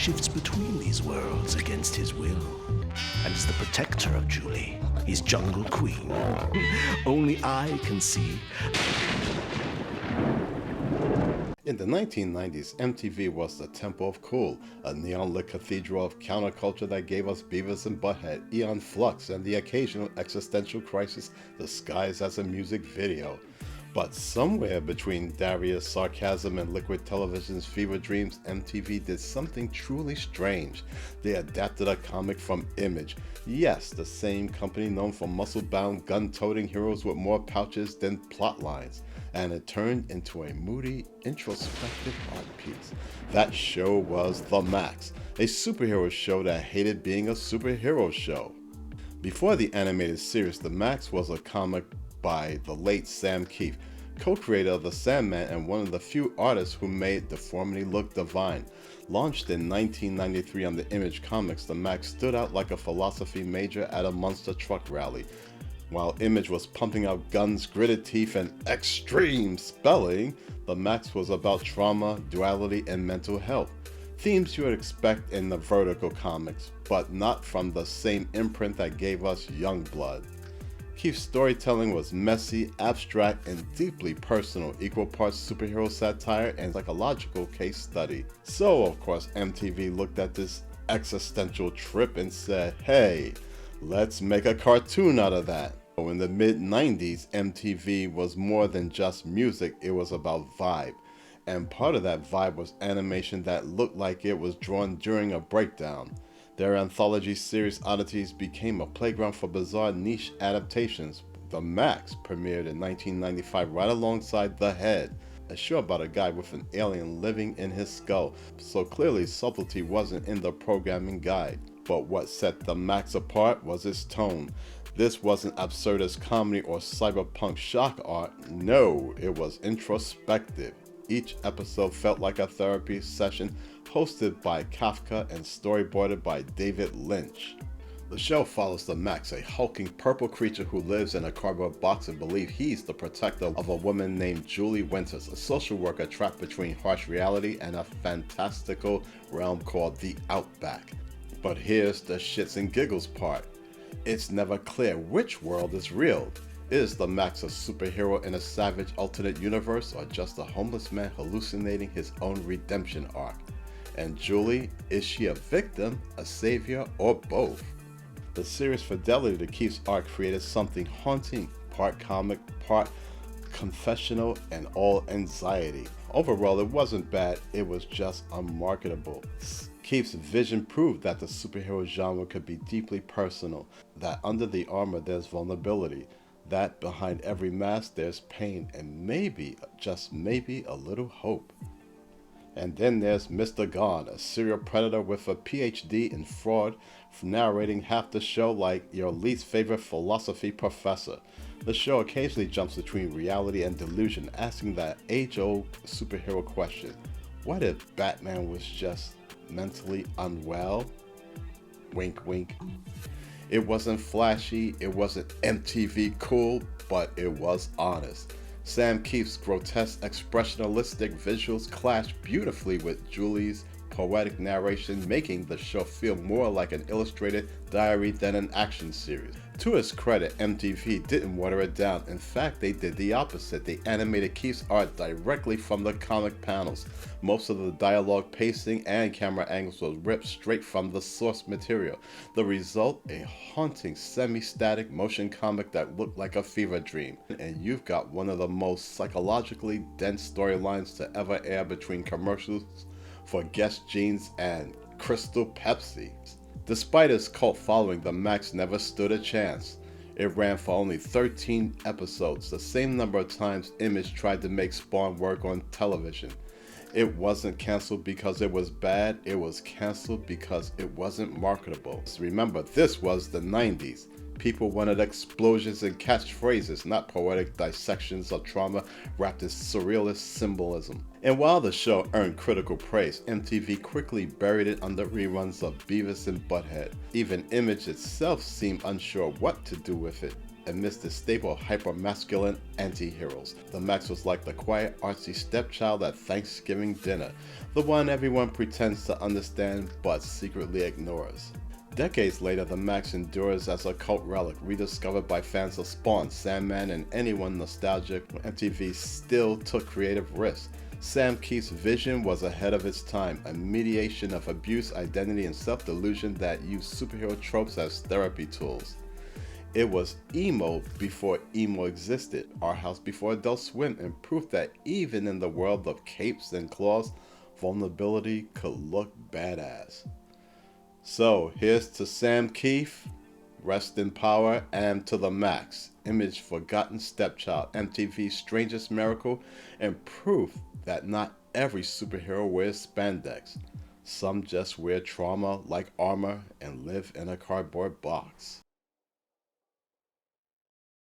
shifts between these worlds against his will, and is the protector of Julie, his jungle queen. Only I can see. In the 1990s, MTV was the temple of cool, a neon-lit cathedral of counterculture that gave us Beavis and Butthead, Eon Flux, and the occasional existential crisis disguised as a music video. But somewhere between Darius, Sarcasm, and Liquid Television's fever dreams, MTV did something truly strange. They adapted a comic from Image. Yes, the same company known for muscle-bound, gun-toting heroes with more pouches than plot lines. And it turned into a moody, introspective art piece. That show was The Maxx, a superhero show that hated being a superhero show. Before the animated series, The Maxx was a comic by the late Sam Kieth, co-creator of The Sandman and one of the few artists who made deformity look divine. Launched in 1993 on the Image Comics, The Maxx stood out like a philosophy major at a monster truck rally. While Image was pumping out guns, gritted teeth, and extreme spelling, The Maxx was about trauma, duality, and mental health. Themes you would expect in the Vertigo comics, but not from the same imprint that gave us Youngblood. Kieth's storytelling was messy, abstract, and deeply personal, equal parts superhero satire and psychological case study. So, of course, MTV looked at this existential trip and said, hey, let's make a cartoon out of that. In the mid-90s, MTV was more than just music, it was about vibe. And part of that vibe was animation that looked like it was drawn during a breakdown. Their anthology series Oddities became a playground for bizarre niche adaptations. The Maxx premiered in 1995 right alongside The Head, a show about a guy with an alien living in his skull, so clearly subtlety wasn't in the programming guide. But what set The Maxx apart was its tone. This wasn't absurdist comedy or cyberpunk shock art, no, it was introspective. Each episode felt like a therapy session hosted by Kafka and storyboarded by David Lynch. The show follows the Maxx, a hulking purple creature who lives in a cardboard box and believes he's the protector of a woman named Julie Winters, a social worker trapped between harsh reality and a fantastical realm called the Outback. But here's the shits and giggles part. It's never clear which world is real. Is the Maxx a superhero in a savage alternate universe or just a homeless man hallucinating his own redemption arc? And Julie, is she a victim, a savior, or both? The series' fidelity to Kieth's art created something haunting, part comic, part confessional, and all anxiety. Overall, it wasn't bad, it was just unmarketable. Kieth's vision proved that the superhero genre could be deeply personal, that under the armor there's vulnerability, that behind every mask there's pain, and maybe, just maybe, a little hope. And then there's Mr. Gone, a serial predator with a PhD in fraud, narrating half the show like your least favorite philosophy professor. The show occasionally jumps between reality and delusion, asking that age-old superhero question: what if Batman was just mentally unwell? Wink wink. It wasn't flashy, it wasn't MTV cool, but it was honest. Sam Kieth's grotesque expressionistic visuals clashed beautifully with Julie's poetic narration, making the show feel more like an illustrated diary than an action series. To its credit, MTV didn't water it down. In fact, they did the opposite. They animated Kieth's art directly from the comic panels. Most of the dialogue, pacing, and camera angles was ripped straight from the source material. The result, a haunting, semi-static motion comic that looked like a fever dream. And you've got one of the most psychologically dense storylines to ever air between commercials for Guess Jeans and Crystal Pepsi. Despite its cult following, The Maxx never stood a chance. It ran for only 13 episodes, the same number of times Image tried to make Spawn work on television. It wasn't canceled because it was bad, it was canceled because it wasn't marketable. So remember, this was the 90s. People wanted explosions and catchphrases, not poetic dissections of trauma wrapped in surrealist symbolism. And while the show earned critical praise, MTV quickly buried it under reruns of Beavis and Butthead. Even Image itself seemed unsure what to do with it. amidst the staple of hyper-masculine anti-heroes. The Maxx was like the quiet, artsy stepchild at Thanksgiving dinner, the one everyone pretends to understand but secretly ignores. Decades later, the Maxx endures as a cult relic, rediscovered by fans of Spawn, Sandman, and anyone nostalgic. MTV still took creative risks. Sam Kieth's vision was ahead of its time, a mediation of abuse, identity, and self-delusion that used superhero tropes as therapy tools. It was emo before emo existed, Our House before Adult Swim, and proof that even in the world of capes and claws, vulnerability could look badass. So here's to Sam Kieth, rest in power, and to the Maxx, Image forgotten stepchild, MTV's strangest miracle, and proof that not every superhero wears spandex. Some just wear trauma like armor and live in a cardboard box.